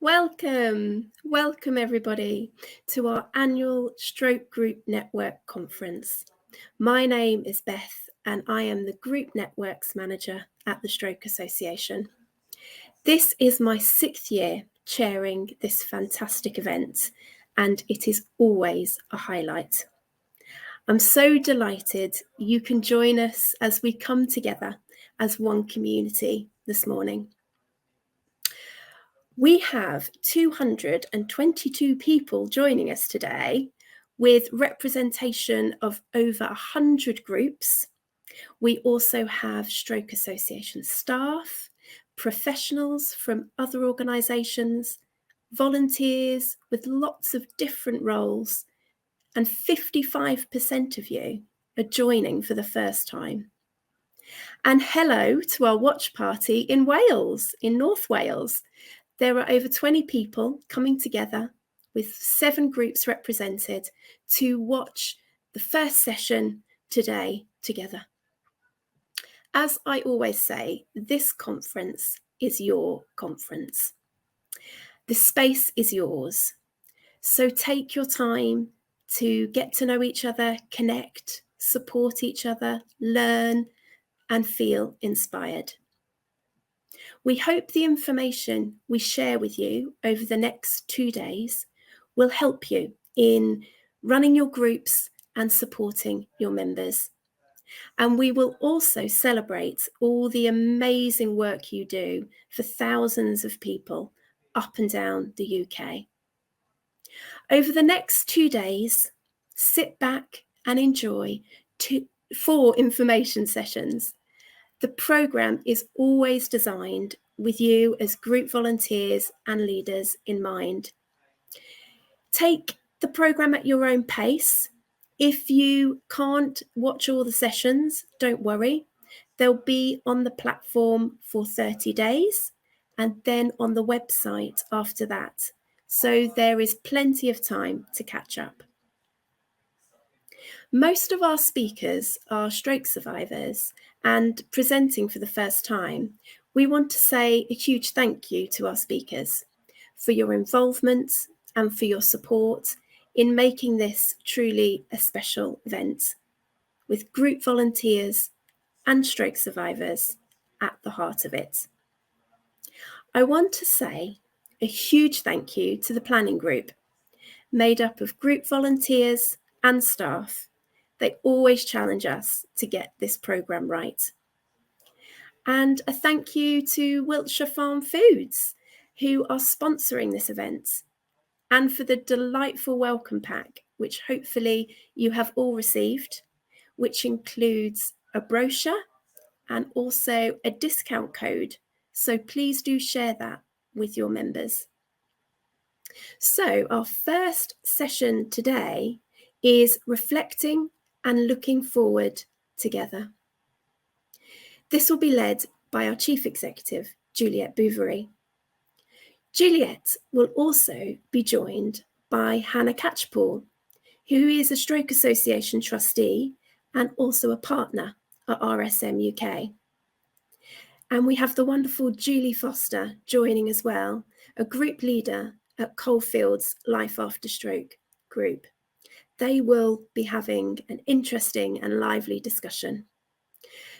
Welcome everybody to our annual Stroke Group Network Conference. My name is Beth and I am the Group Networks Manager at the Stroke Association. This is my 6th year chairing this fantastic event and it is always a highlight. I'm so delighted you can join us as we come together as one community this morning. We have 222 people joining us today with representation of over 100 groups. We also have Stroke Association staff, professionals from other organisations, volunteers with lots of different roles, and 55% of you are joining for the first time. And hello to our watch party in Wales, in North Wales. There are over 20 people coming together with 7 groups represented to watch the first session today together. As I always say, this conference is your conference. The space is yours. So take your time to get to know each other, connect, support each other, learn, and feel inspired. We hope the information we share with you over the next 2 days will help you in running your groups and supporting your members. And we will also celebrate all the amazing work you do for thousands of people up and down the UK. Over the next 2 days, sit back and enjoy 4 information sessions. The programme is always designed with you as group volunteers and leaders in mind. Take the programme at your own pace. If you can't watch all the sessions, don't worry. They'll be on the platform for 30 days and then on the website after that. So there is plenty of time to catch up. Most of our speakers are stroke survivors, and presenting for the first time, we want to say a huge thank you to our speakers for your involvement and for your support in making this truly a special event, with group volunteers and stroke survivors at the heart of it. I want to say a huge thank you to the planning group, made up of group volunteers and staff. They always challenge us to get this programme right. And a thank you to Wiltshire Farm Foods, who are sponsoring this event, and for the delightful welcome pack, which hopefully you have all received, which includes a brochure and also a discount code. So please do share that with your members. So our first session today is reflecting and looking forward together. This will be led by our Chief Executive, Juliet Bouverie. Juliet will also be joined by Hannah Catchpool, who is a Stroke Association Trustee and also a partner at RSM UK. And we have the wonderful Julie Foster joining as well, a group leader at Coalfields Life After Stroke group. They will be having an interesting and lively discussion.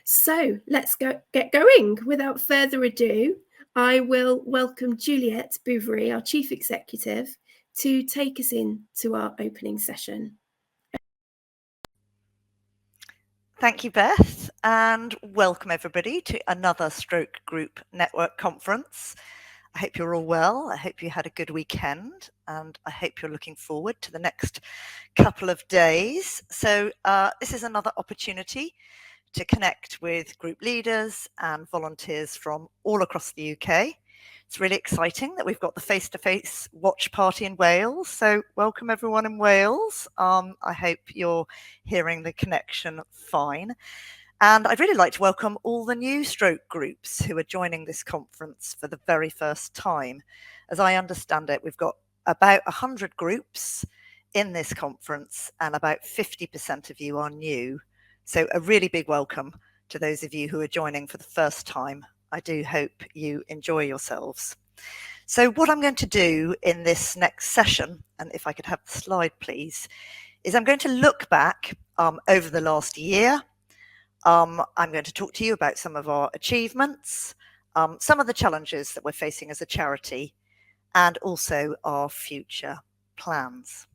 So let's get going. Without further ado, I will welcome Juliet Bouverie, our Chief Executive, to take us into our opening session. Thank you, Beth, and welcome everybody to another Stroke Group Network Conference. I hope you're all well. I hope you had a good weekend, and I hope you're looking forward to the next couple of days. So this is another opportunity to connect with group leaders and volunteers from all across the UK. It's really exciting that we've got the face-to-face watch party in Wales. So welcome everyone in Wales. I hope you're hearing the connection fine. And I'd really like to welcome all the new stroke groups who are joining this conference for the very first time. As I understand it, we've got about 100 groups in this conference and about 50% of you are new. So a really big welcome to those of you who are joining for the first time. I do hope you enjoy yourselves. So what I'm going to do in this next session, and if I could have the slide please, is I'm going to look back over the last year. I'm going to talk to you about some of our achievements, some of the challenges that we're facing as a charity, and also our future plans.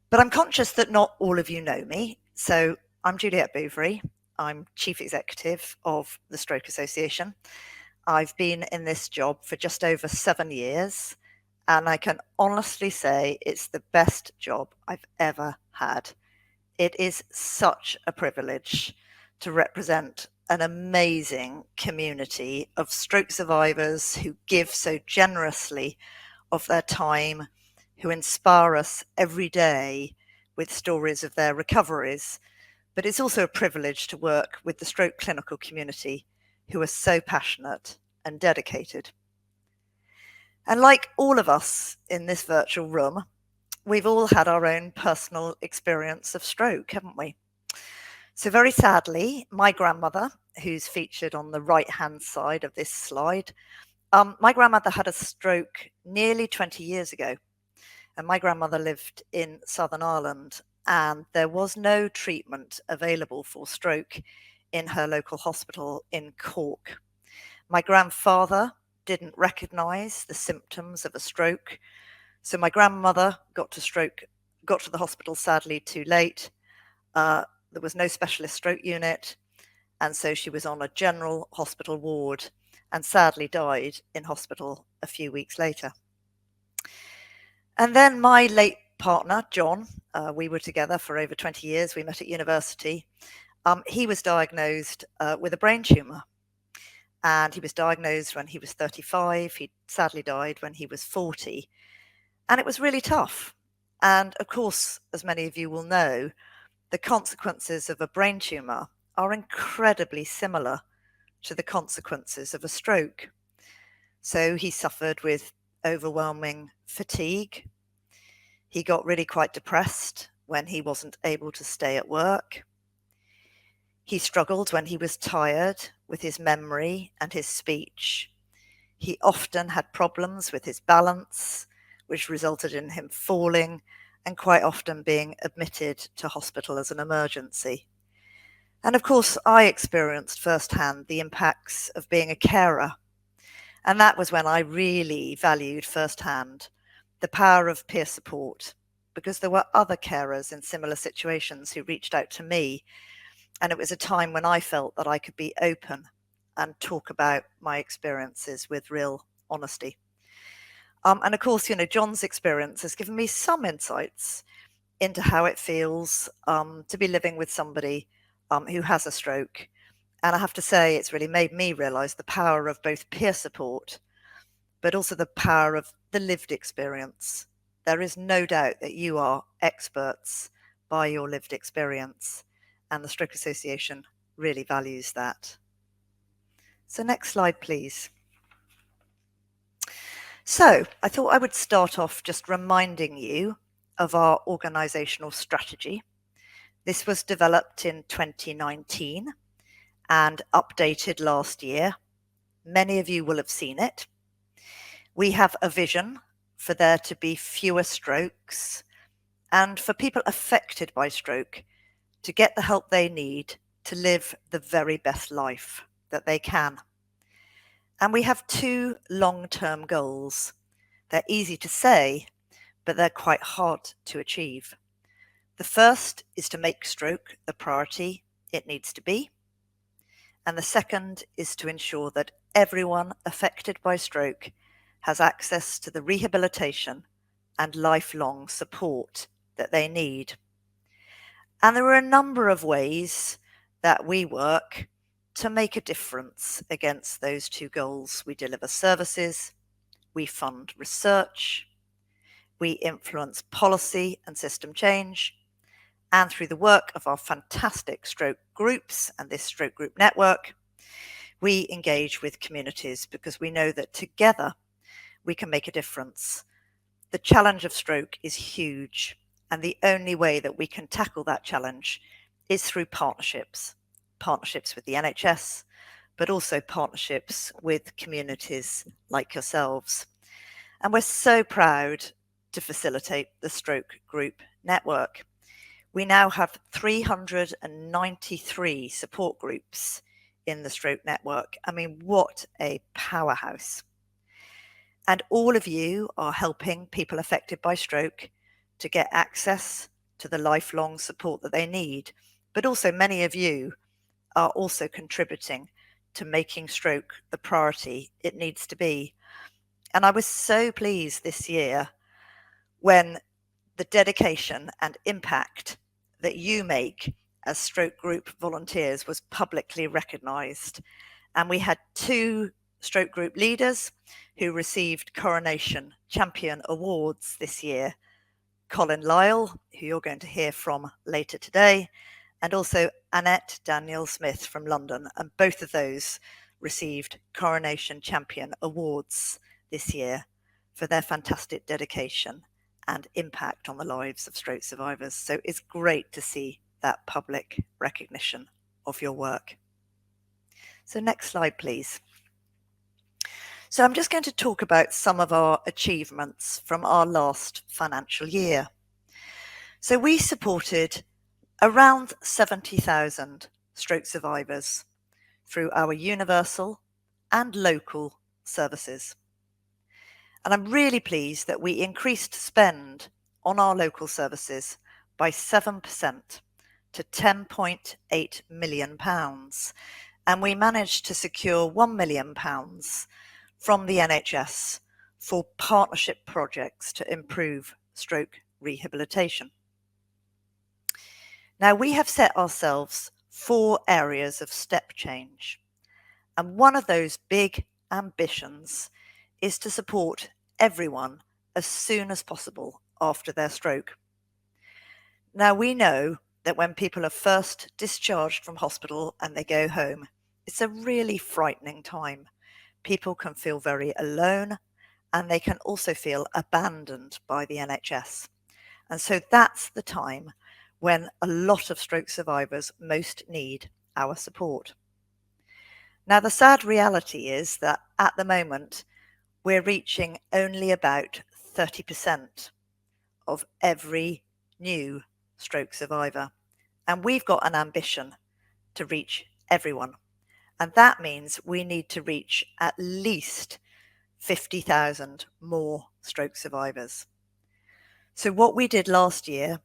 But I'm conscious that not all of you know me. So I'm Juliet Bouverie. I'm Chief Executive of the Stroke Association. I've been in this job for just over 7 years, and I can honestly say it's the best job I've ever had. It is such a privilege to represent an amazing community of stroke survivors who give so generously of their time, who inspire us every day with stories of their recoveries. But it's also a privilege to work with the stroke clinical community who are so passionate and dedicated. And like all of us in this virtual room, we've all had our own personal experience of stroke, haven't we? So very sadly, my grandmother, who's featured on the right-hand side of this slide, my grandmother had a stroke nearly 20 years ago. And my grandmother lived in Southern Ireland, and there was no treatment available for stroke in her local hospital in Cork. My grandfather didn't recognise the symptoms of a stroke, so my grandmother got to the hospital sadly too late. There was no specialist stroke unit, and so she was on a general hospital ward and sadly died in hospital a few weeks later. And then my late partner, John, we were together for over 20 years. We met at university. He was diagnosed with a brain tumour. And he was diagnosed when he was 35. He sadly died when he was 40. And it was really tough. And of course, as many of you will know, the consequences of a brain tumour are incredibly similar to the consequences of a stroke. So he suffered with overwhelming fatigue. He got really quite depressed when he wasn't able to stay at work. He struggled when he was tired with his memory and his speech. He often had problems with his balance, which resulted in him falling and quite often being admitted to hospital as an emergency. And of course, I experienced firsthand the impacts of being a carer. And that was when I really valued firsthand the power of peer support, because there were other carers in similar situations who reached out to me. And it was a time when I felt that I could be open and talk about my experiences with real honesty. And of course, John's experience has given me some insights into how it feels to be living with somebody who has a stroke. And I have to say, it's really made me realize the power of both peer support, but also the power of the lived experience. There is no doubt that you are experts by your lived experience, and the Stroke Association really values that. So next slide, please. So I thought I would start off just reminding you of our organisational strategy. This was developed in 2019 and updated last year. Many of you will have seen it. We have a vision for there to be fewer strokes and for people affected by stroke to get the help they need to live the very best life that they can. And we have 2 long-term goals. They're easy to say, but they're quite hard to achieve. The first is to make stroke the priority it needs to be. And the second is to ensure that everyone affected by stroke has access to the rehabilitation and lifelong support that they need. And there are a number of ways that we work to make a difference against those 2 goals. We deliver services, we fund research, we influence policy and system change, and through the work of our fantastic stroke groups and this stroke group network, we engage with communities because we know that together we can make a difference. The challenge of stroke is huge, and the only way that we can tackle that challenge is through partnerships with the NHS, but also partnerships with communities like yourselves. And we're so proud to facilitate the Stroke Group network. We now have 393 support groups in the Stroke network. I mean, what a powerhouse. And all of you are helping people affected by stroke to get access to the lifelong support that they need. But also many of you are also contributing to making stroke the priority it needs to be. And I was so pleased this year when the dedication and impact that you make as Stroke Group volunteers was publicly recognised. And we had 2 Stroke Group leaders who received Coronation Champion Awards this year. Colin Lyle, who you're going to hear from later today, and also Annette Daniel Smith from London. And both of those received Coronation Champion Awards this year for their fantastic dedication and impact on the lives of stroke survivors. So it's great to see that public recognition of your work. So next slide, please. So I'm just going to talk about some of our achievements from our last financial year. So we supported around 70,000 stroke survivors through our universal and local services. And I'm really pleased that we increased spend on our local services by 7% to £10.8 million. And we managed to secure £1 million from the NHS for partnership projects to improve stroke rehabilitation. Now, we have set ourselves 4 areas of step change, and one of those big ambitions is to support everyone as soon as possible after their stroke. Now, we know that when people are first discharged from hospital and they go home, it's a really frightening time. People can feel very alone, and they can also feel abandoned by the NHS. And so that's the time when a lot of stroke survivors most need our support. Now, the sad reality is that at the moment, we're reaching only about 30% of every new stroke survivor. And we've got an ambition to reach everyone. And that means we need to reach at least 50,000 more stroke survivors. So what we did last year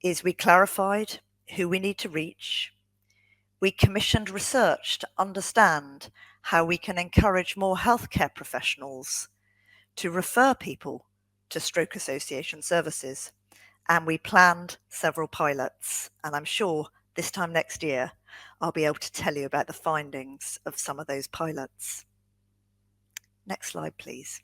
is we clarified who we need to reach. We commissioned research to understand how we can encourage more healthcare professionals to refer people to Stroke Association services. And we planned several pilots. And I'm sure this time next year, I'll be able to tell you about the findings of some of those pilots. Next slide, please.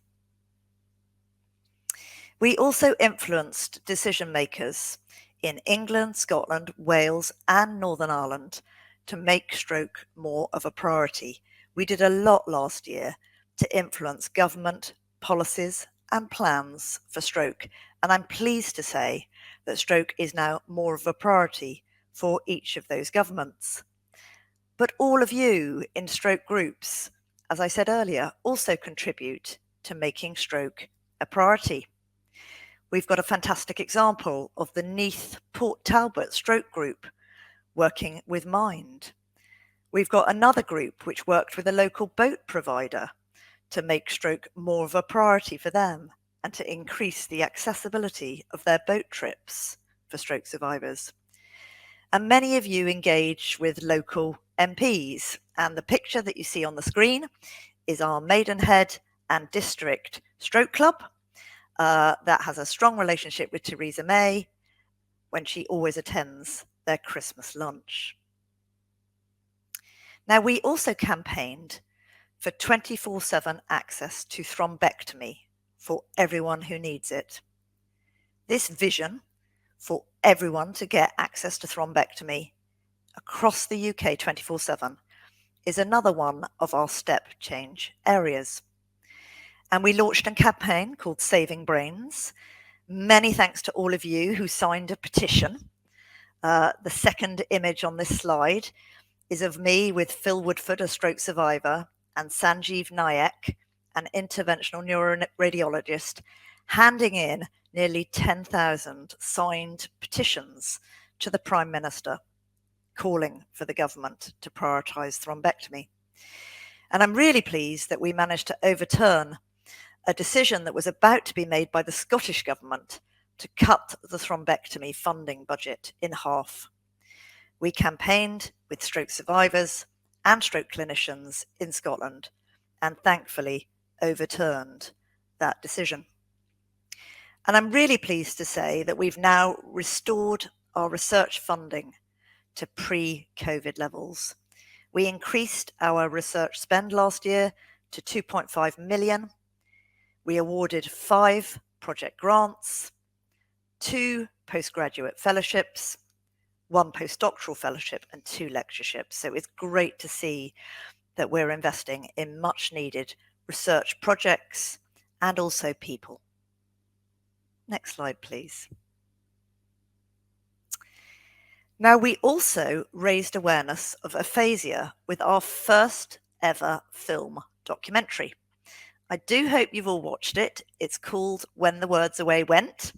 We also influenced decision makers in England, Scotland, Wales, and Northern Ireland to make stroke more of a priority. We did a lot last year to influence government policies and plans for stroke, and I'm pleased to say that stroke is now more of a priority for each of those governments. But all of you in stroke groups, as I said earlier, also contribute to making stroke a priority. We've got a fantastic example of the Neath Port Talbot Stroke Group working with Mind. We've got another group which worked with a local boat provider to make stroke more of a priority for them and to increase the accessibility of their boat trips for stroke survivors. And many of you engage with local MPs, and the picture that you see on the screen is our Maidenhead and District Stroke Club that has a strong relationship with Theresa May when she always attends their Christmas lunch. Now, we also campaigned for 24/7 access to thrombectomy for everyone who needs it. This vision for everyone to get access to thrombectomy across the UK 24/7 is another one of our step change areas. And we launched a campaign called Saving Brains. Many thanks to all of you who signed a petition. The second image on this slide is of me with Phil Woodford, a stroke survivor, and Sanjeev Nayak, an interventional neuroradiologist, handing in nearly 10,000 signed petitions to the Prime Minister, calling for the government to prioritise thrombectomy. And I'm really pleased that we managed to overturn a decision that was about to be made by the Scottish Government to cut the thrombectomy funding budget in half. We campaigned with stroke survivors and stroke clinicians in Scotland and thankfully overturned that decision. And I'm really pleased to say that we've now restored our research funding to pre-COVID levels. We increased our research spend last year to 2.5 million. We awarded 5 project grants, 2 postgraduate fellowships, 1 postdoctoral fellowship and 2 lectureships. So it's great to see that we're investing in much needed research projects and also people. Next slide, please. Now, we also raised awareness of aphasia with our first ever film documentary. I do hope you've all watched it. It's called When the Words Away Went.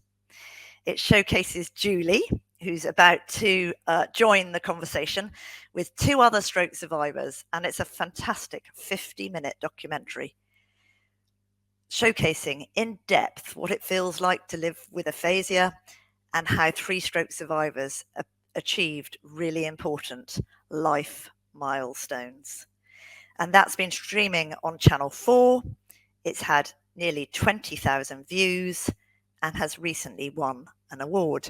It showcases Julie, who's about to join the conversation with 2 other stroke survivors, and it's a fantastic 50-minute documentary showcasing in depth what it feels like to live with aphasia and how 3 stroke survivors achieved really important life milestones. And that's been streaming on Channel 4. It's had nearly 20,000 views and has recently won an award.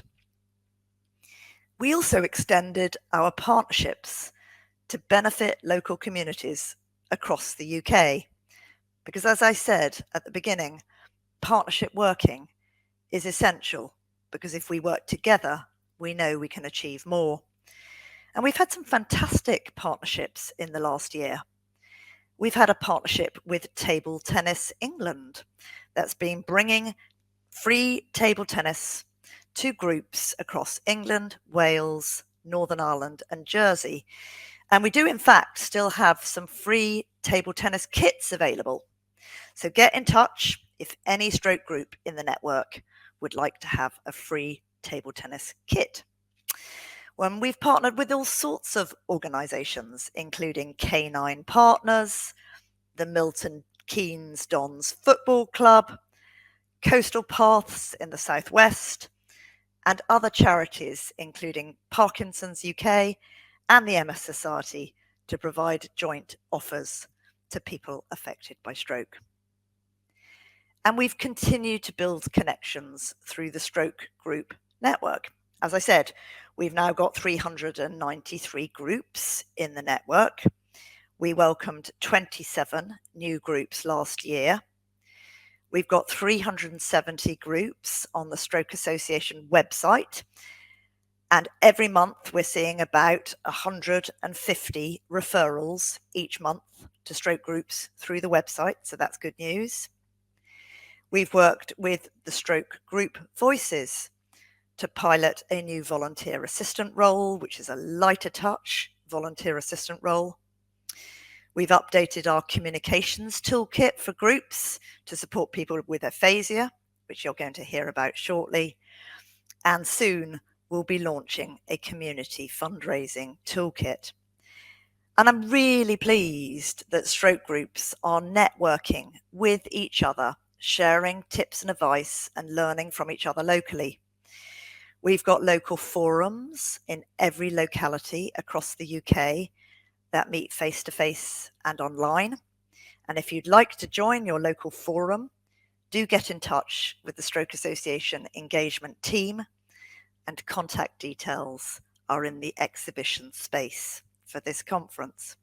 We also extended our partnerships to benefit local communities across the UK. Because as I said at the beginning, partnership working is essential, because if we work together, we know we can achieve more. And we've had some fantastic partnerships in the last year. We've had a partnership with Table Tennis England that's been bringing free table tennis to groups across England, Wales, Northern Ireland and Jersey. And we do in fact still have some free table tennis kits available. So get in touch if any stroke group in the network would like to have a free table tennis kit. When we've partnered with all sorts of organisations, including Canine Partners, the Milton Keynes Dons Football Club, Coastal Paths in the Southwest, and other charities, including Parkinson's UK and the MS Society, to provide joint offers to people affected by stroke. And we've continued to build connections through the Stroke Group network. As I said, we've now got 393 groups in the network. We welcomed 27 new groups last year. We've got 370 groups on the Stroke Association website. And every month we're seeing about 150 referrals each month to stroke groups through the website. So that's good news. We've worked with the Stroke Group Voices to pilot a new volunteer assistant role, which is a lighter touch volunteer assistant role. We've updated our communications toolkit for groups to support people with aphasia, which you're going to hear about shortly. And soon we'll be launching a community fundraising toolkit. And I'm really pleased that stroke groups are networking with each other, sharing tips and advice and learning from each other locally. We've got local forums in every locality across the UK that meet face-to-face and online. And if you'd like to join your local forum, do get in touch with the Stroke Association engagement team, and contact details are in the exhibition space for this conference.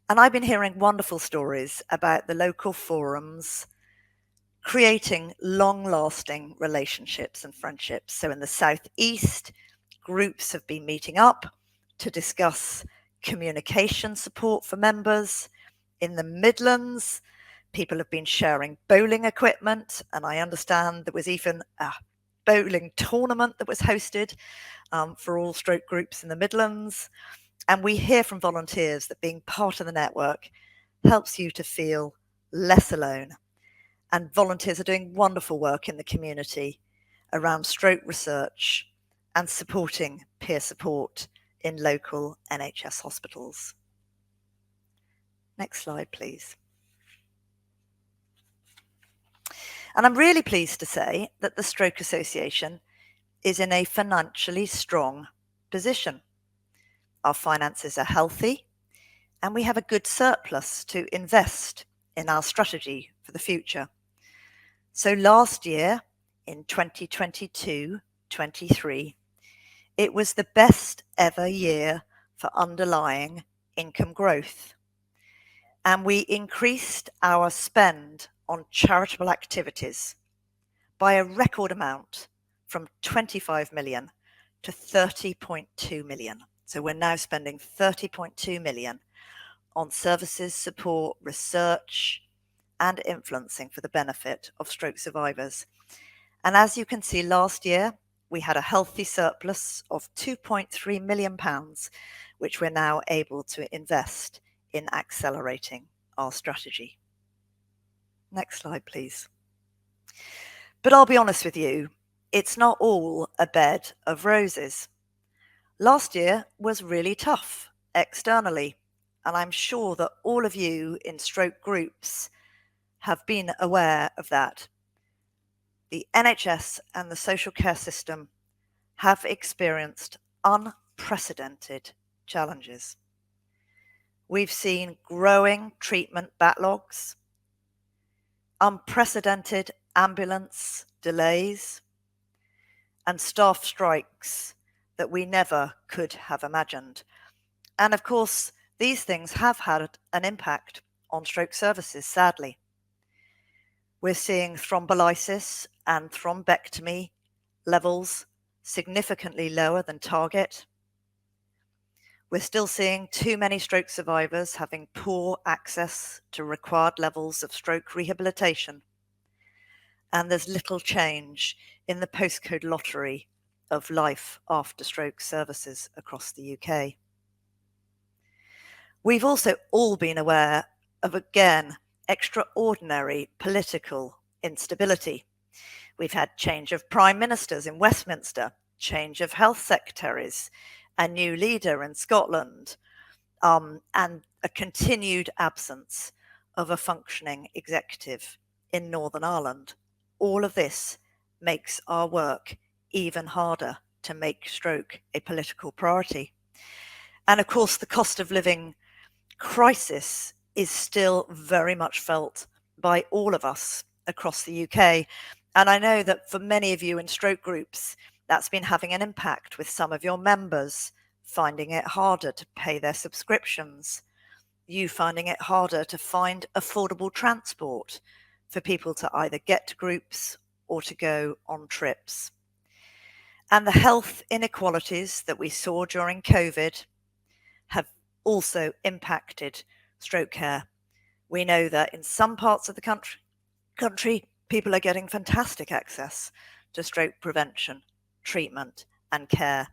And I've been hearing wonderful stories about the local forums creating long-lasting relationships and friendships. So in the Southeast, groups have been meeting up to discuss communication support for members. In the Midlands, people have been sharing bowling equipment, and I understand there was even a bowling tournament that was hosted for all stroke groups in the Midlands. And we hear from volunteers that being part of the network helps you to feel less alone. And volunteers are doing wonderful work in the community around stroke research and supporting peer support in local NHS hospitals. Next slide, please. And I'm really pleased to say that the Stroke Association is in a financially strong position. Our finances are healthy, and we have a good surplus to invest in our strategy for the future. So last year, in 2022-23, it was the best ever year for underlying income growth. And we increased our spend on charitable activities by a record amount from 25 million to 30.2 million. So we're now spending 30.2 million on services, support, research, and influencing for the benefit of stroke survivors. And as you can see, last year, we had a healthy surplus of £2.3 million, which we're now able to invest in accelerating our strategy. Next slide, please. But I'll be honest with you, it's not all a bed of roses. Last year was really tough externally, and I'm sure that all of you in stroke groups have been aware of that. The NHS and the social care system have experienced unprecedented challenges. We've seen growing treatment backlogs, unprecedented ambulance delays, and staff strikes that we never could have imagined. And of course, these things have had an impact on stroke services, sadly. We're seeing thrombolysis and thrombectomy levels significantly lower than target. We're still seeing too many stroke survivors having poor access to required levels of stroke rehabilitation. And there's little change in the postcode lottery of life after stroke services across the UK. We've also all been aware of, again, extraordinary political instability. We've had change of prime ministers in Westminster, change of health secretaries, a new leader in Scotland, and a continued absence of a functioning executive in Northern Ireland. All of this makes our work even harder to make stroke a political priority. And of course, the cost of living crisis is still very much felt by all of us across the UK. And I know that for many of you in stroke groups, that's been having an impact with some of your members finding it harder to pay their subscriptions, you finding it harder to find affordable transport for people to either get to groups or to go on trips. And the health inequalities that we saw during COVID have also impacted stroke care. We know that in some parts of the country, people are getting fantastic access to stroke prevention, treatment, and care.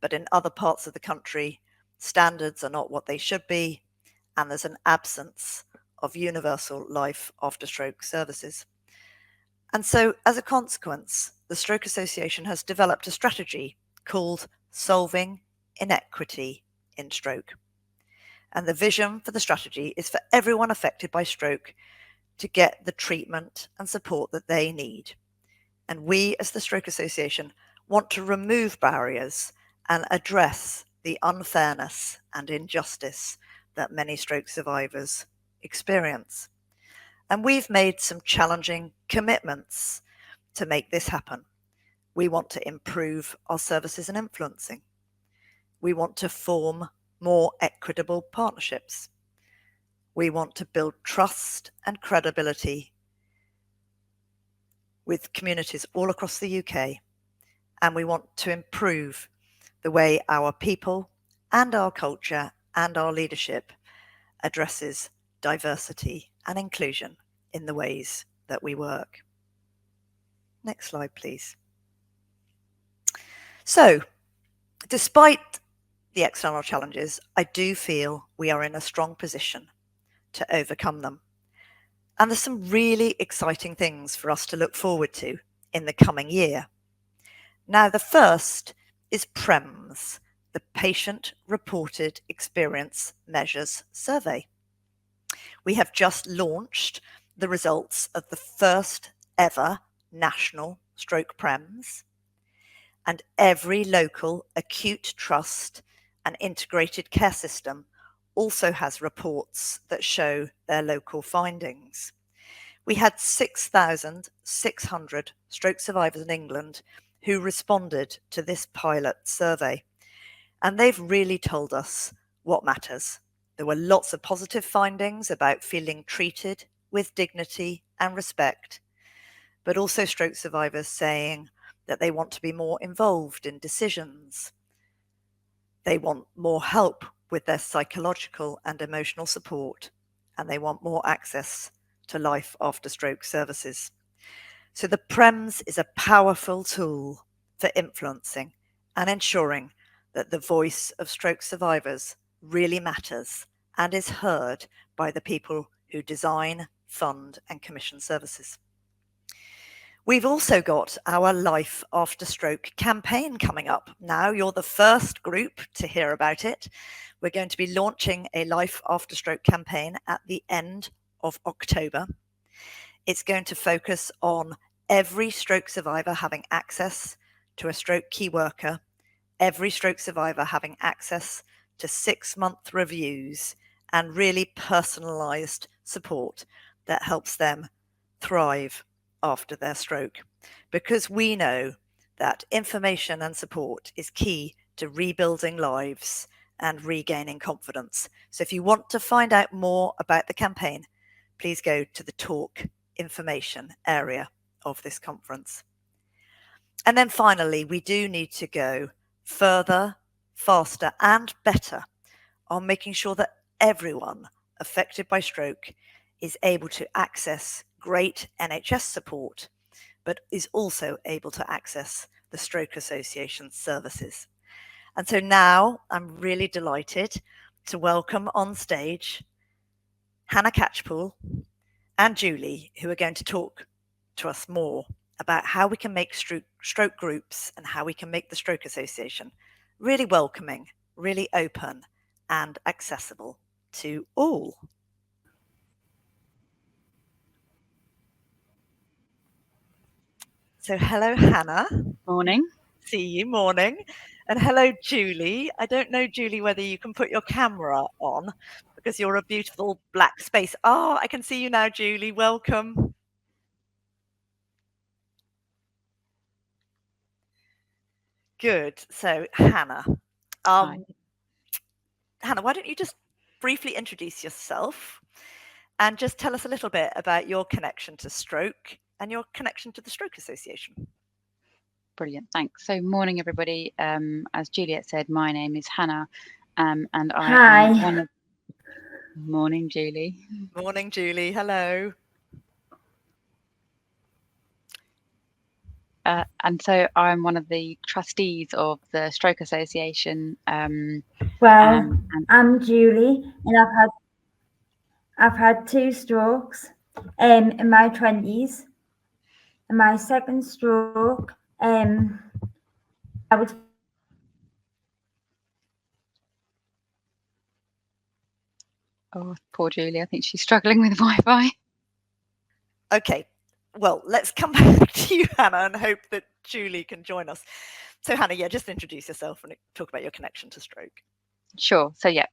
But in other parts of the country, standards are not what they should be, and there's an absence of universal life after stroke services. And so, as a consequence, the Stroke Association has developed a strategy called Solving Inequity in Stroke. And the vision for the strategy is for everyone affected by stroke to get the treatment and support that they need. And we, as the Stroke Association, want to remove barriers and address the unfairness and injustice that many stroke survivors experience. And we've made some challenging commitments to make this happen. We want to improve our services and influencing. We want to form more equitable partnerships. We want to build trust and credibility with communities all across the UK. And we want to improve the way our people and our culture and our leadership addresses diversity and inclusion in the ways that we work. Next slide, please. So, despite the external challenges, I do feel we are in a strong position to overcome them. And there's some really exciting things for us to look forward to in the coming year. Now, the first is PREMS, the Patient Reported Experience Measures Survey. We have just launched the results of the first ever national stroke PREMS, and every local acute trust and integrated care system also has reports that show their local findings. We had 6,600 stroke survivors in England who responded to this pilot survey, and they've really told us what matters. There were lots of positive findings about feeling treated with dignity and respect, but also stroke survivors saying that they want to be more involved in decisions. They want more help with their psychological and emotional support, and they want more access to life after stroke services. So the PREMS is a powerful tool for influencing and ensuring that the voice of stroke survivors really matters and is heard by the people who design, fund, and commission services. We've also got our Life After Stroke campaign coming up. Now, you're the first group to hear about it. We're going to be launching a Life After Stroke campaign at the end of October. It's going to focus on every stroke survivor having access to a stroke key worker, every stroke survivor having access to 6-month reviews and really personalised support that helps them thrive after their stroke, because we know that information and support is key to rebuilding lives and regaining confidence. So if you want to find out more about the campaign, please go to the talk information area of this conference. And then finally, we do need to go further, faster, and better on making sure that everyone affected by stroke is able to access great NHS support, but is also able to access the Stroke Association services. And so now I'm really delighted to welcome on stage Hannah Catchpool and Julie, who are going to talk to us more about how we can make stroke groups and how we can make the Stroke Association really welcoming, really open, and accessible to all. So hello, Hannah. Morning. See you, morning. And hello, Julie. I don't know, Julie, whether you can put your camera on because you're a beautiful black space. Oh, I can see you now, Julie. Welcome. Good. So, Hannah. Hi. Hannah, why don't you just briefly introduce yourself and just tell us a little bit about your connection to stroke and your connection to the Stroke Association. Brilliant. Thanks. So morning, everybody. As Juliet said, my name is Hannah, and I am one of... Morning, Julie. Morning, Julie. Hello. And so I'm one of the trustees of the Stroke Association. I'm Julie, and I've had 2 strokes in my 20s. And my second stroke, I was... Oh, poor Julie. I think she's struggling with Wi-Fi. Okay. Well, let's come back to you, Hannah, and hope that Julie can join us. So, Hannah, yeah, just introduce yourself and talk about your connection to stroke. Sure. So, yeah.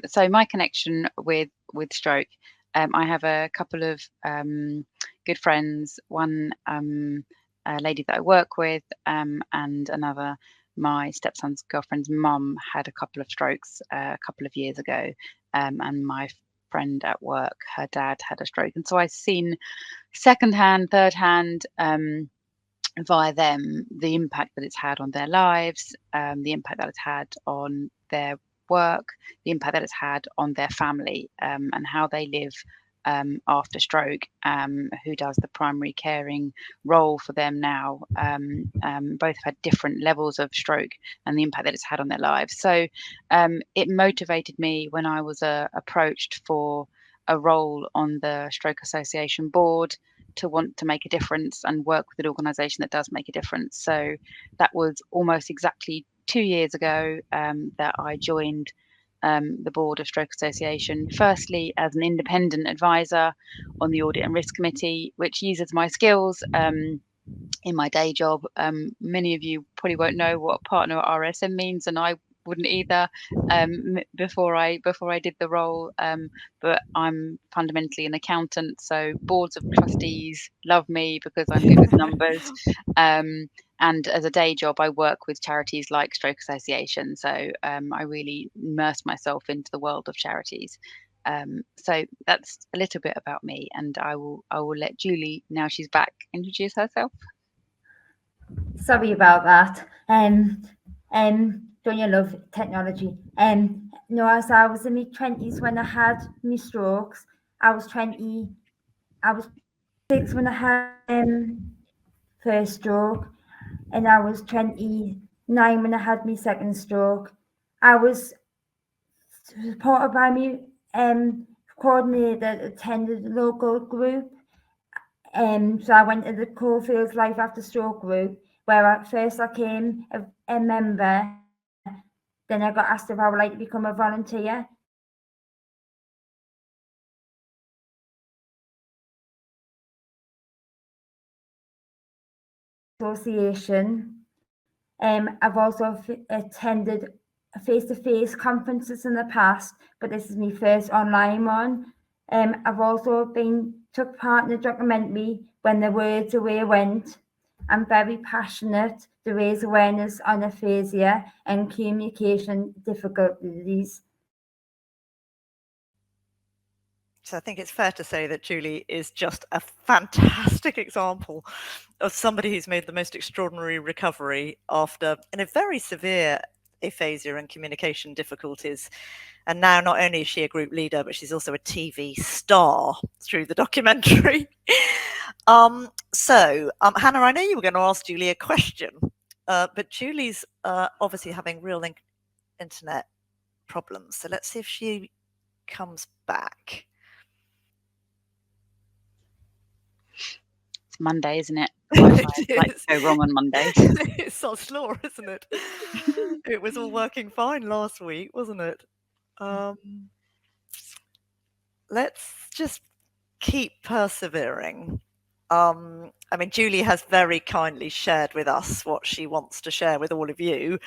So my connection with stroke, I have a couple of good friends. One a lady that I work with, and another, my stepson's girlfriend's mum had a couple of strokes a couple of years ago, and my friend at work, her dad had a stroke, and so I've seen secondhand, thirdhand, via them, the impact that it's had on their lives, the impact that it's had on their work, the impact that it's had on their family, and how they live after stroke, who does the primary caring role for them now. Both have had different levels of stroke and the impact that it's had on their lives. So it motivated me when I was approached for a role on the Stroke Association board to want to make a difference and work with an organisation that does make a difference. So that was almost exactly 2 years ago that I joined the board of Stroke Association, firstly as an independent advisor on the Audit and Risk Committee, which uses my skills in my day job. Many of you probably won't know what partner at RSM means, and I wouldn't either before I did the role, but I'm fundamentally an accountant, so boards of trustees love me because I'm good with numbers. And as a day job, I work with charities like Stroke Association, so I really immerse myself into the world of charities. So that's a little bit about me, and I will let Julie, now she's back, introduce herself. Sorry about that. Don't you love technology? No, as I was in my 20s when I had my strokes. I was 6 when I had first stroke, and I was 29 when I had my second stroke. I was supported by my coordinator that attended the local group. So I went to the Coalfields Life After Stroke group, where at first I came a member, then I got asked if I would like to become a volunteer. Association. I've also attended face-to-face conferences in the past, but this is my first online one. I've also took part in the documentary When the Words Away Went. I'm very passionate to raise awareness on aphasia and communication difficulties. So I think it's fair to say that Julie is just a fantastic example of somebody who's made the most extraordinary recovery after in a very severe aphasia and communication difficulties. And now not only is she a group leader, but she's also a TV star through the documentary. Hannah, I know you were going to ask Julie a question, but Julie's obviously having real internet problems. So let's see if she comes back. It's Monday, isn't it? It like to go wrong on Mondays. It's so slow, isn't it? It was all working fine last week, wasn't it? Let's just keep persevering. I mean, Julie has very kindly shared with us what she wants to share with all of you.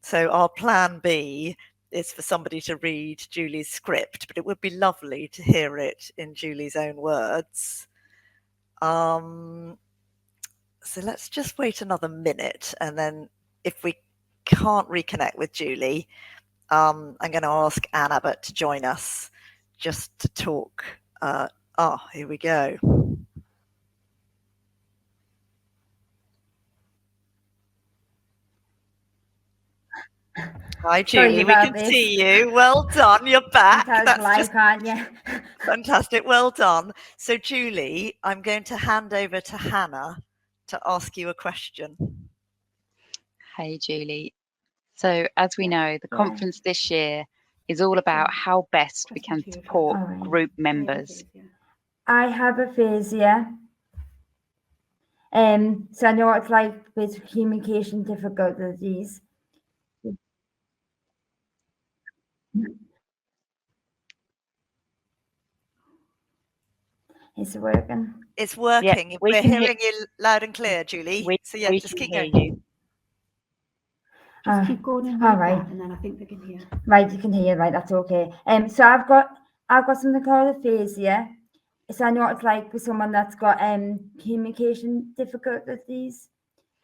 So our plan B is for somebody to read Julie's script, but it would be lovely to hear it in Julie's own words. So let's just wait another minute, and then if we can't reconnect with Julie, I'm going to ask Anne Abbott to join us just to talk. Here we go. Hi, Julie. We can see you. Well done. You're back. That's live, can't you? Fantastic. Well done. So, Julie, I'm going to hand over to Hannah to ask you a question. Hey, Julie. So, as we know, the conference this year is all about how best we can support group members. I have aphasia. So I know what it's like with communication difficulties. Is it working? It's working. Yeah, we're hearing you loud and clear, Julie. So yeah, just keep going. Just keep going and all right, and then I think they can hear. Right, you can hear. Right, that's okay. So I've got something called aphasia. So I know what it's like with someone that's got communication difficulties.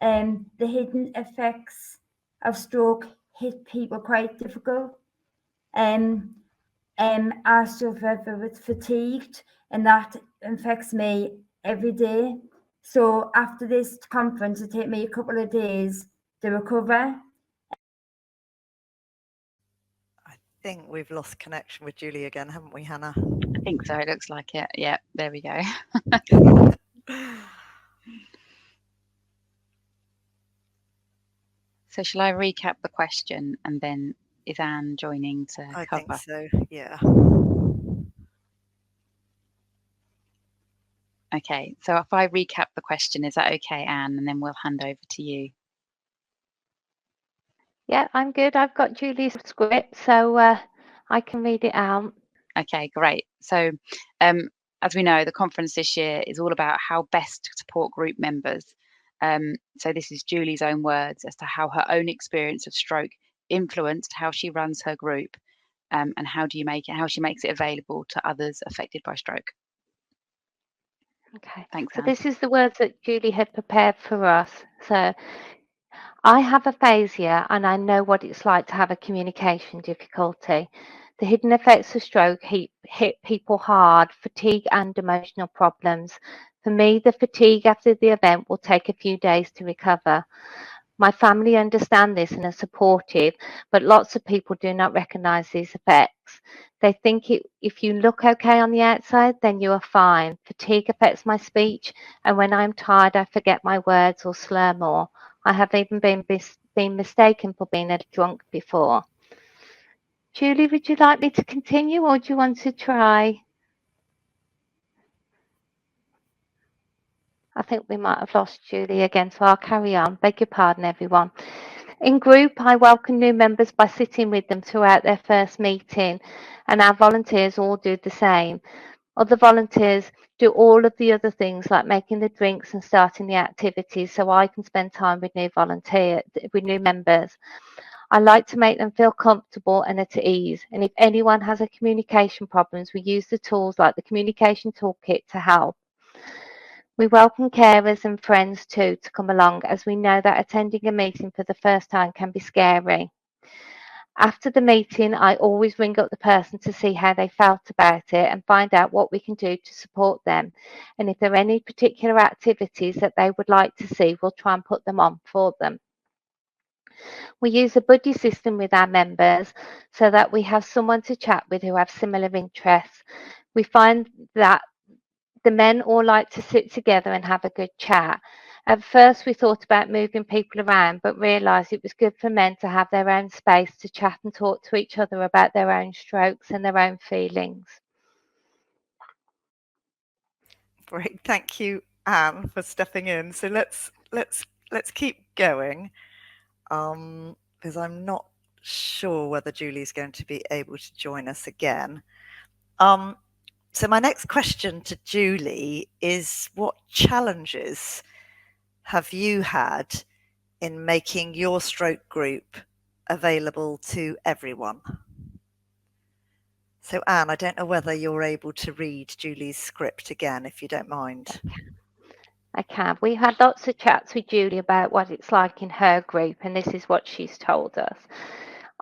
The hidden effects of stroke hit people quite difficult. I suffer with fatigued, and that affects me every day. So after this conference, it takes me a couple of days to recover. think we've lost connection with Julie again, haven't we, Hannah? I think so. It looks like it. Yeah, there we go. So shall I recap the question and then is Anne joining to I cover? think so, yeah. Okay, so if I recap the question, is that okay, Anne? And then we'll hand over to you. Yeah, I'm good. I've got Julie's script, so I can read it out. Okay, great. So as we know, the conference this year is all about how best to support group members. So this is Julie's own words as to how her own experience of stroke influenced how she runs her group, and how she makes it available to others affected by stroke. Okay. Thanks, So Anne. this is the words that Julie had prepared for us. So I have aphasia and I know what it's like to have a communication difficulty. The hidden effects of stroke hit people hard, fatigue and emotional problems. For me, the fatigue after the event will take a few days to recover. My family understand this and are supportive, but lots of people do not recognise these effects. They think if you look okay on the outside, then you are fine. Fatigue affects my speech, and when I'm tired, I forget my words or slur more. I have even been mistaken for being a drunk before. Julie, would you like me to continue or do you want to try? I think we might have lost Julie again, so I'll carry on. Beg your pardon, everyone. In group, I welcome new members by sitting with them throughout their first meeting, and our volunteers all do the same. Other volunteers do all of the other things like making the drinks and starting the activities, so I can spend time with new members. I like to make them feel comfortable and at ease, and if anyone has a communication problems, we use the tools like the communication toolkit to help. We welcome carers and friends too to come along, as we know that attending a meeting for the first time can be scary. After the meeting, I always ring up the person to see how they felt about it and find out what we can do to support them. And if there are any particular activities that they would like to see, we'll try and put them on for them. We use a buddy system with our members so that we have someone to chat with who have similar interests. We find that the men all like to sit together and have a good chat. At first, we thought about moving people around, but realised it was good for men to have their own space to chat and talk to each other about their own strokes and their own feelings. Great, thank you, Anne, for stepping in. So let's keep going, because I'm not sure whether Julie's going to be able to join us again. So my next question to Julie is, what challenges have you had in making your stroke group available to everyone? So Anne, I don't know whether you're able to read Julie's script again, if you don't mind. I can. We had lots of chats with Julie about what it's like in her group, and this is what she's told us.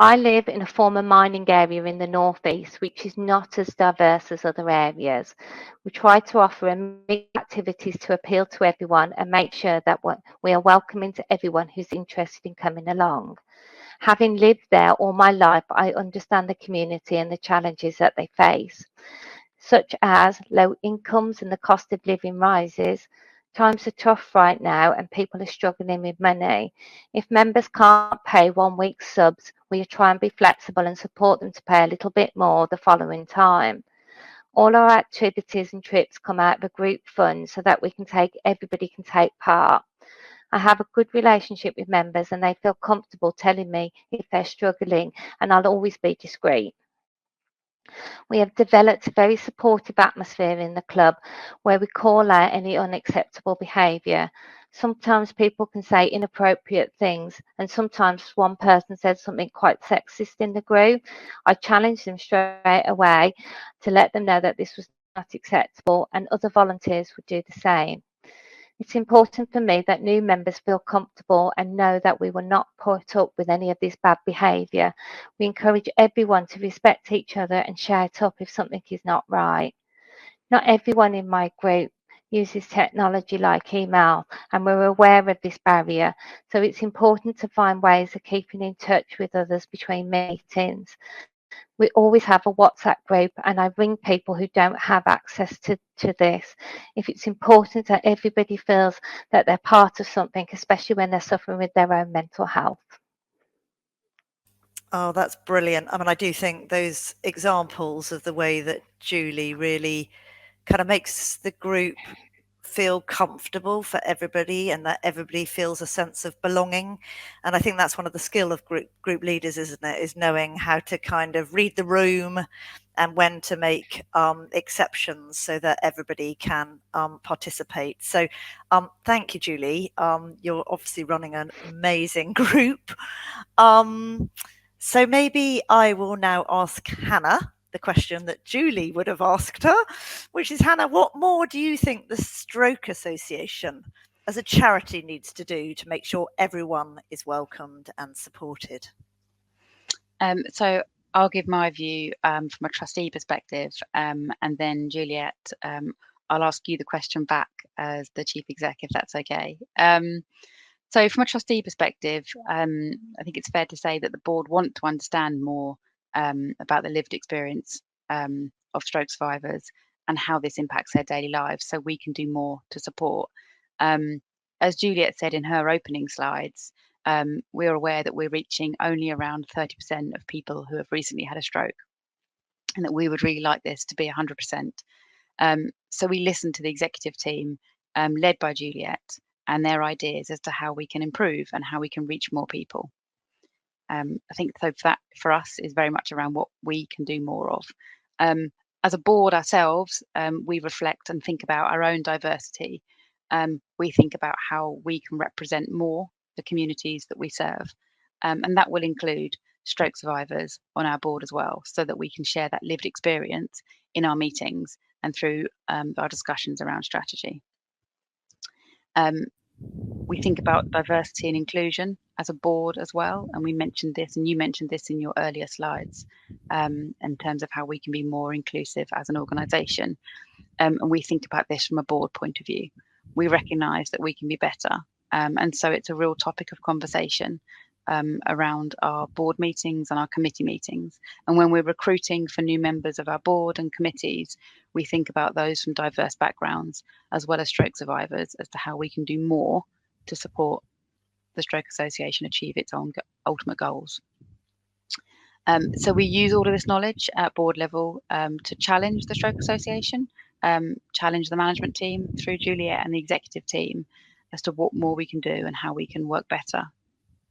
I live in a former mining area in the northeast, which is not as diverse as other areas. We try to offer a mix of activities to appeal to everyone and make sure that we are welcoming to everyone who's interested in coming along. Having lived there all my life, I understand the community and the challenges that they face, such as low incomes and the cost of living rises. Times are tough right now and people are struggling with money. If members can't pay 1 week's subs, we try and be flexible and support them to pay a little bit more the following time. All our activities and trips come out of a group fund so that everybody can take part. I have a good relationship with members and they feel comfortable telling me if they're struggling, and I'll always be discreet. We have developed a very supportive atmosphere in the club where we call out any unacceptable behaviour. Sometimes people can say inappropriate things, and sometimes one person said something quite sexist in the group. I challenged them straight away to let them know that this was not acceptable, and other volunteers would do the same. It's important for me that new members feel comfortable and know that we will not put up with any of this bad behaviour. We encourage everyone to respect each other and shout up if something is not right. Not everyone in my group uses technology like email, and we're aware of this barrier, so it's important to find ways of keeping in touch with others between meetings. We always have a WhatsApp group, and I ring people who don't have access to this. If it's important that everybody feels that they're part of something, especially when they're suffering with their own mental health. Oh, that's brilliant. I mean, I do think those examples of the way that Julie really kind of makes the group feel comfortable for everybody, and that everybody feels a sense of belonging. And I think that's one of the skill of group leaders, isn't it, is knowing how to kind of read the room and when to make exceptions so that everybody can participate. So thank you, Julie. You're obviously running an amazing group. So maybe I will now ask Hannah the question that Julie would have asked her, which is, Hannah, what more do you think the Stroke Association as a charity needs to do to make sure everyone is welcomed and supported? So I'll give my view from a trustee perspective, and then Juliet, I'll ask you the question back as the chief exec, if that's okay. So from a trustee perspective, I think it's fair to say that the board want to understand more about the lived experience of stroke survivors and how this impacts their daily lives, so we can do more to support. As Juliet said in her opening slides, we're aware that we're reaching only around 30% of people who have recently had a stroke, and that we would really like this to be 100%. So we listened to the executive team led by Juliet and their ideas as to how we can improve and how we can reach more people. I think so that for us is very much around what we can do more of. As a board ourselves, we reflect and think about our own diversity. We think about how we can represent more the communities that we serve. And that will include stroke survivors on our board as well, so that we can share that lived experience in our meetings and through our discussions around strategy. We think about diversity and inclusion as a board as well, and we mentioned this, and you mentioned this in your earlier slides, in terms of how we can be more inclusive as an organisation. And we think about this from a board point of view. We recognise that we can be better, and so it's a real topic of conversation around our board meetings and our committee meetings. And when we're recruiting for new members of our board and committees, we think about those from diverse backgrounds, as well as stroke survivors, as to how we can do more to support the Stroke Association achieve its own ultimate goals. So we use all of this knowledge at board level to challenge the Stroke Association, challenge the management team through Juliet and the executive team as to what more we can do and how we can work better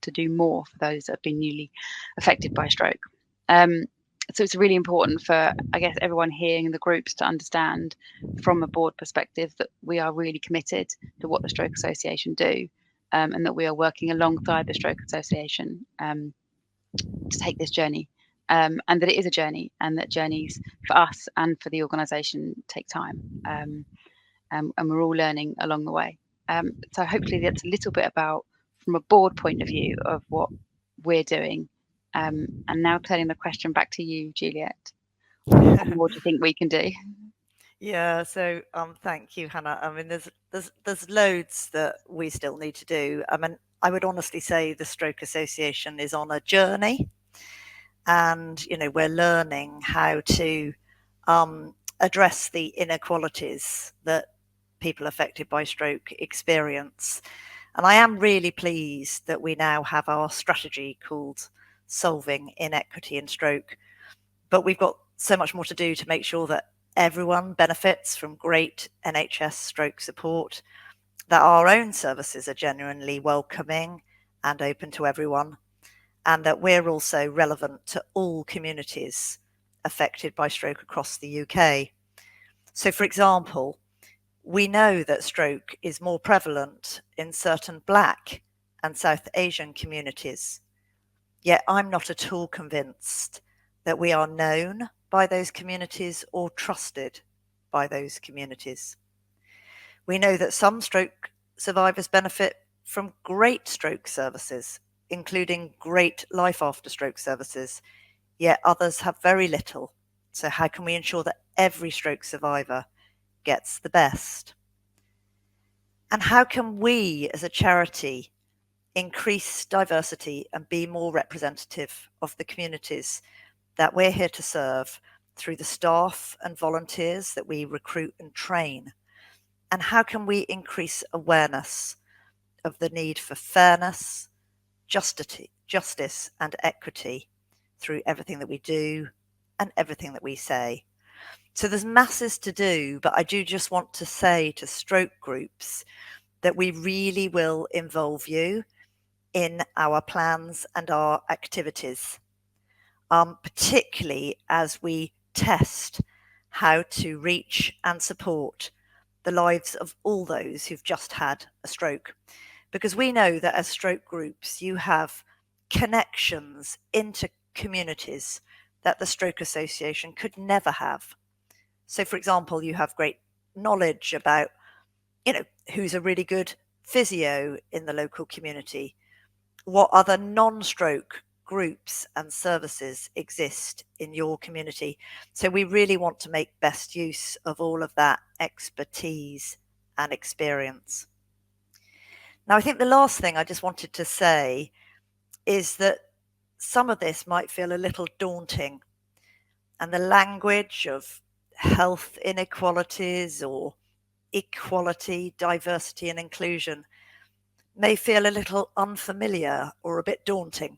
to do more for those that have been newly affected by stroke. So it's really important for, I guess, everyone here in the groups to understand from a board perspective that we are really committed to what the Stroke Association do, and that we are working alongside the Stroke Association to take this journey, and that it is a journey, and that journeys for us and for the organisation take time, and we're all learning along the way. So hopefully that's a little bit about, from a board point of view, of what we're doing. And now turning the question back to you, Juliet. What do you think we can do? Yeah, so thank you, Hannah. I mean, there's loads that we still need to do. I mean, I would honestly say the Stroke Association is on a journey, and we're learning how to address the inequalities that people affected by stroke experience. And I am really pleased that we now have our strategy called Solving Inequity in Stroke. But we've got so much more to do to make sure that everyone benefits from great NHS stroke support, that our own services are genuinely welcoming and open to everyone, and that we're also relevant to all communities affected by stroke across the UK. So, for example, we know that stroke is more prevalent in certain Black and South Asian communities, yet I'm not at all convinced that we are known by those communities or trusted by those communities. We know that some stroke survivors benefit from great stroke services, including great life after stroke services, yet others have very little. So how can we ensure that every stroke survivor gets the best? And how can we as a charity increase diversity and be more representative of the communities that we're here to serve through the staff and volunteers that we recruit and train? And how can we increase awareness of the need for fairness, justice and equity through everything that we do and everything that we say? So there's masses to do, but I do just want to say to stroke groups that we really will involve you in our plans and our activities, particularly as we test how to reach and support the lives of all those who've just had a stroke. Because we know that as stroke groups, you have connections into communities that the Stroke Association could never have. So, for example, you have great knowledge about, who's a really good physio in the local community, what other non-stroke groups and services exist in your community. So we really want to make best use of all of that expertise and experience. Now, I think the last thing I just wanted to say is that some of this might feel a little daunting, and the language of health inequalities or equality, diversity and inclusion may feel a little unfamiliar or a bit daunting.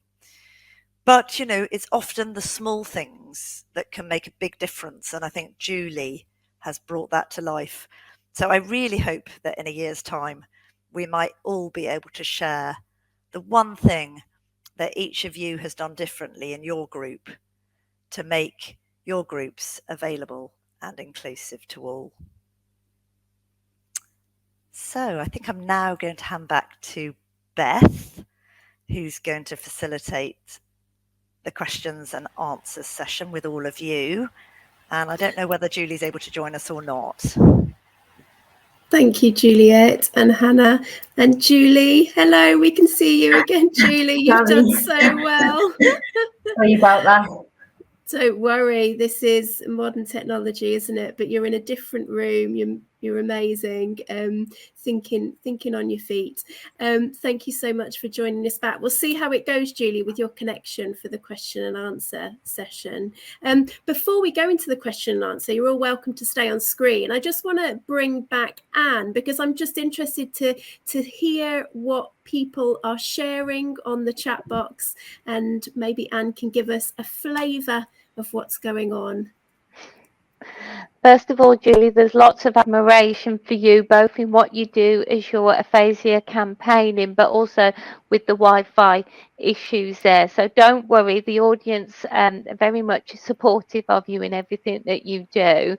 But, it's often the small things that can make a big difference. And I think Julie has brought that to life. So I really hope that in a year's time, we might all be able to share the one thing that each of you has done differently in your group to make your groups available and inclusive to all. So I think I'm now going to hand back to Beth, who's going to facilitate the questions and answers session with all of you. And I don't know whether Julie's able to join us or not. Thank you, Juliet and Hannah. And Julie, hello, we can see you again, Julie. You've done so well. Sorry about that. Don't worry, this is modern technology, isn't it? But you're in a different room. You're amazing. Thinking on your feet. Thank you so much for joining us back. We'll see how it goes, Julie, with your connection for the question and answer session. Before we go into the question and answer, you're all welcome to stay on screen. I just want to bring back Anne, because I'm just interested to hear what people are sharing on the chat box, and maybe Anne can give us a flavour of what's going on. First of all, Julie, there's lots of admiration for you, both in what you do as your aphasia campaigning, but also with the Wi-Fi issues there. So don't worry, the audience are very much supportive of you in everything that you do.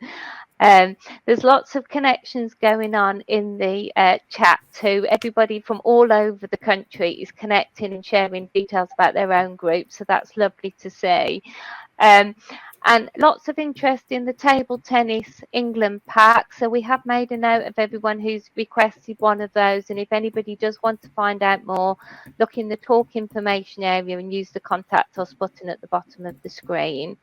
There's lots of connections going on in the chat too. Everybody from all over the country is connecting and sharing details about their own group, so that's lovely to see. And lots of interest in the table tennis England pack. So we have made a note of everyone who's requested one of those. And if anybody does want to find out more, look in the talk information area and use the contact us button at the bottom of the screen.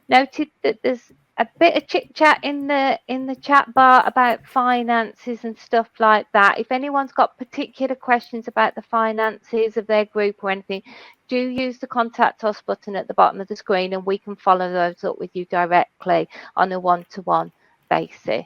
Noted that there's a bit of chit chat in the chat bar about finances and stuff like that. If anyone's got particular questions about the finances of their group or anything, do use the contact us button at the bottom of the screen and we can follow those up with you directly on a one-to-one basis.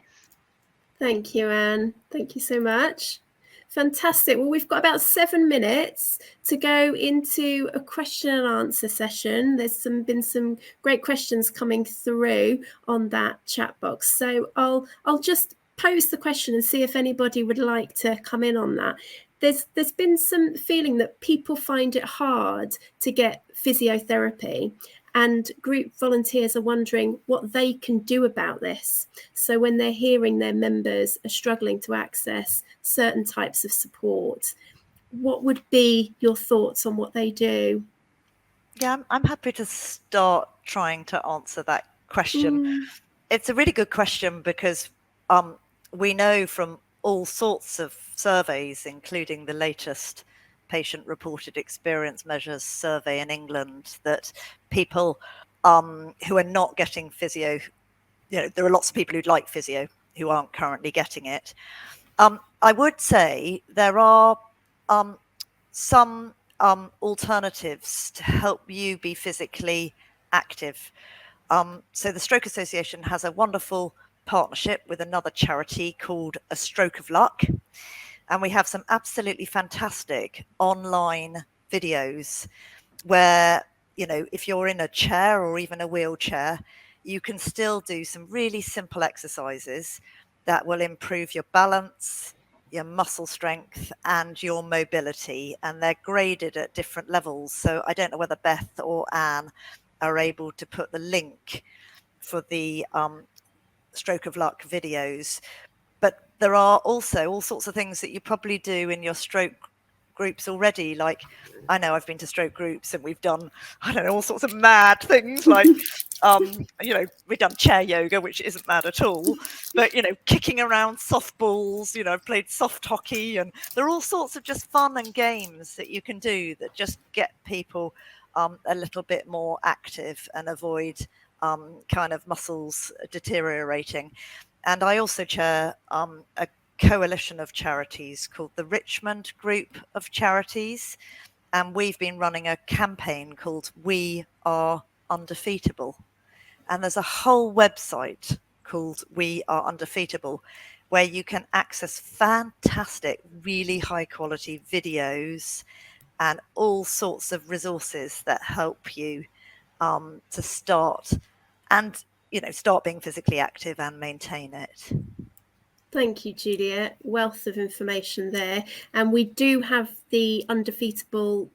Thank you, Anne. Thank you so much. Fantastic. Well, we've got about 7 minutes to go into a question and answer session. There's been some great questions coming through on that chat box. So I'll just pose the question and see if anybody would like to come in on that. There's been some feeling that people find it hard to get physiotherapy, and group volunteers are wondering what they can do about this. So when they're hearing their members are struggling to access certain types of support, what would be your thoughts on what they do? Yeah, I'm happy to start trying to answer that question. It's a really good question because we know from all sorts of surveys, including the latest patient reported experience measures survey in England, that people who are not getting physio, there are lots of people who'd like physio who aren't currently getting it. I would say there are some alternatives to help you be physically active. So the Stroke Association has a wonderful partnership with another charity called A Stroke of Luck. And we have some absolutely fantastic online videos where, you know, if you're in a chair or even a wheelchair, you can still do some really simple exercises that will improve your balance, your muscle strength, and your mobility. And they're graded at different levels. So I don't know whether Beth or Anne are able to put the link for the Stroke of Luck videos. But there are also all sorts of things that you probably do in your stroke groups already. Like, I know I've been to stroke groups and we've done, I don't know, all sorts of mad things like, you know, we've done chair yoga, which isn't mad at all, but, you know, kicking around softballs, you know, I've played soft hockey, and there are all sorts of just fun and games that you can do that just get people a little bit more active and avoid kind of muscles deteriorating. And I also chair a coalition of charities called the Richmond Group of Charities. And we've been running a campaign called We Are Undefeatable. And there's a whole website called We Are Undefeatable where you can access fantastic, really high quality videos and all sorts of resources that help you to start and, you know, start being physically active and maintain it. Thank you, Juliet. Wealth of information there. And we do have the Undefeatable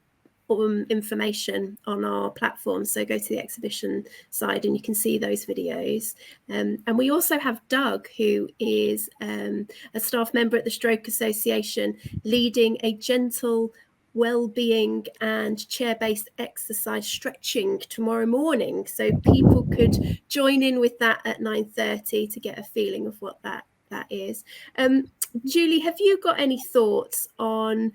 information on our platform. So go to the exhibition side and you can see those videos. And we also have Doug, who is a staff member at the Stroke Association, leading a gentle well-being and chair-based exercise stretching tomorrow morning. So people could join in with that at 9:30 to get a feeling of what that is. Julie, have you got any thoughts on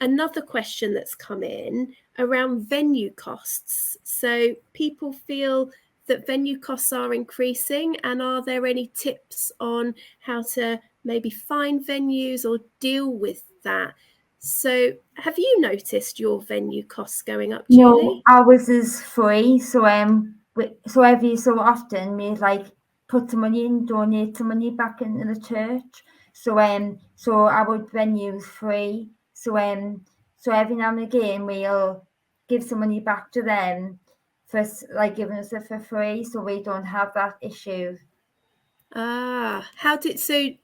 another question that's come in around venue costs? So people feel that venue costs are increasing, and are there any tips on how to maybe find venues or deal with that? So have you noticed your venue costs going up, Julie? No, ours is free. So every so often we like put some money in, donate some money back into the church. So our venue's free. So every now and again we'll give some money back to them for like giving us it for free, so we don't have that issue.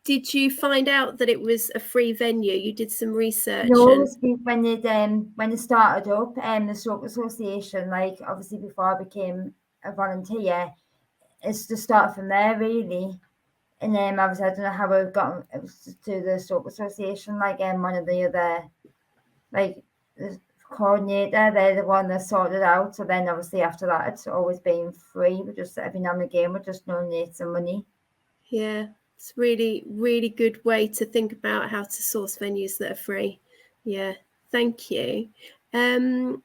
Did you find out that it was a free venue? You did some research? No, when it started up, the Stroke Association, like obviously before I became a volunteer, it's to start from there really. And obviously I don't know how it got it was to the Stroke Association, like one of the other, like the coordinator, they're the one that sorted out. So then obviously after that it's always been free, but just every now and again we just donate some money. Yeah, it's really, really good way to think about how to source venues that are free. Yeah, thank you. And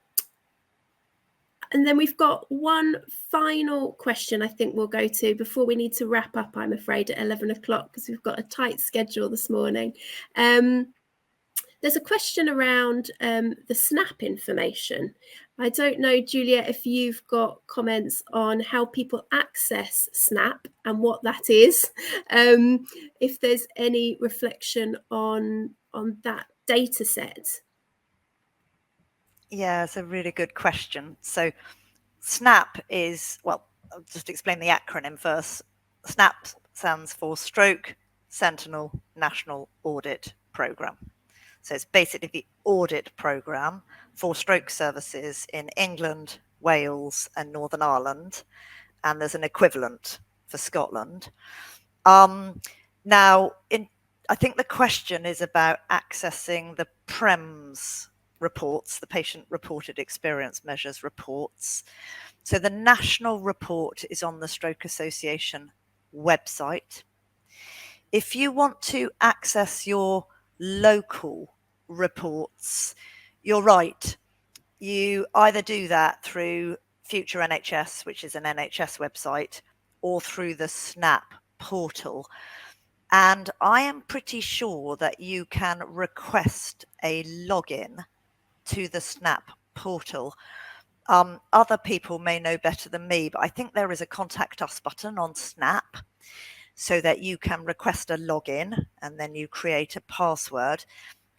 then we've got one final question I think we'll go to before we need to wrap up, I'm afraid, at 11 o'clock, because we've got a tight schedule this morning. There's a question around the SNAP information. I don't know, Juliet, if you've got comments on how people access SNAP and what that is. If there's any reflection on that data set. Yeah, it's a really good question. So SNAP is, well, I'll just explain the acronym first. SNAP stands for Stroke Sentinel National Audit Programme. So it's basically the audit programme for stroke services in England, Wales and Northern Ireland. And there's an equivalent for Scotland. Now, I think the question is about accessing the PREMS reports, the Patient Reported Experience Measures reports. So the national report is on the Stroke Association website. If you want to access your local reports, you're right. You either do that through Future NHS, which is an NHS website, or through the SNAP portal. And I am pretty sure that you can request a login to the SNAP portal. Other people may know better than me, but I think there is a contact us button on Snap so that you can request a login and then you create a password.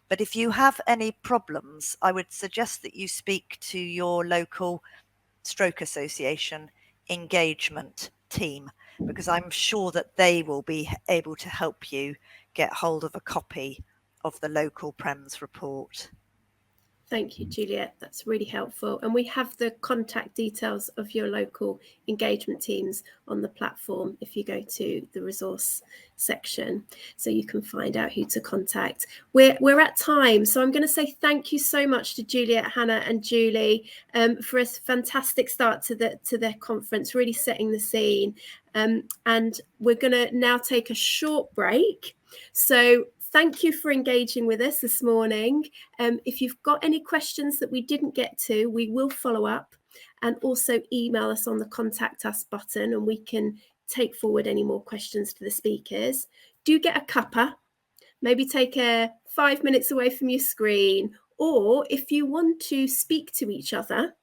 But if you have any problems, I would suggest that you speak to your local Stroke Association engagement team, because I'm sure that they will be able to help you get hold of a copy of the local PREMS report. Thank you, Juliet. That's really helpful. And we have the contact details of your local engagement teams on the platform if you go to the resource section, so you can find out who to contact. We're at time, so I'm going to say thank you so much to Juliet, Hannah and Julie for a fantastic start to their conference, really setting the scene. And we're going to now take a short break. So thank you for engaging with us this morning. If you've got any questions that we didn't get to, we will follow up, and also email us on the contact us button and we can take forward any more questions to the speakers. Do get a cuppa, maybe take 5 minutes away from your screen, or if you want to speak to each other,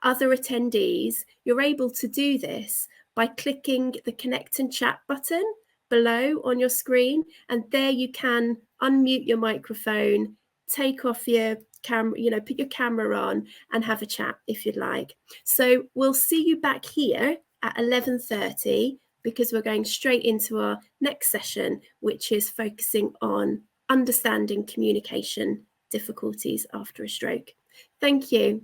other attendees, you're able to do this by clicking the connect and chat button below on your screen, and there you can unmute your microphone, take off your camera, put your camera on and have a chat if you'd like. So we'll see you back here at 11:30, because we're going straight into our next session, which is focusing on understanding communication difficulties after a stroke. Thank you.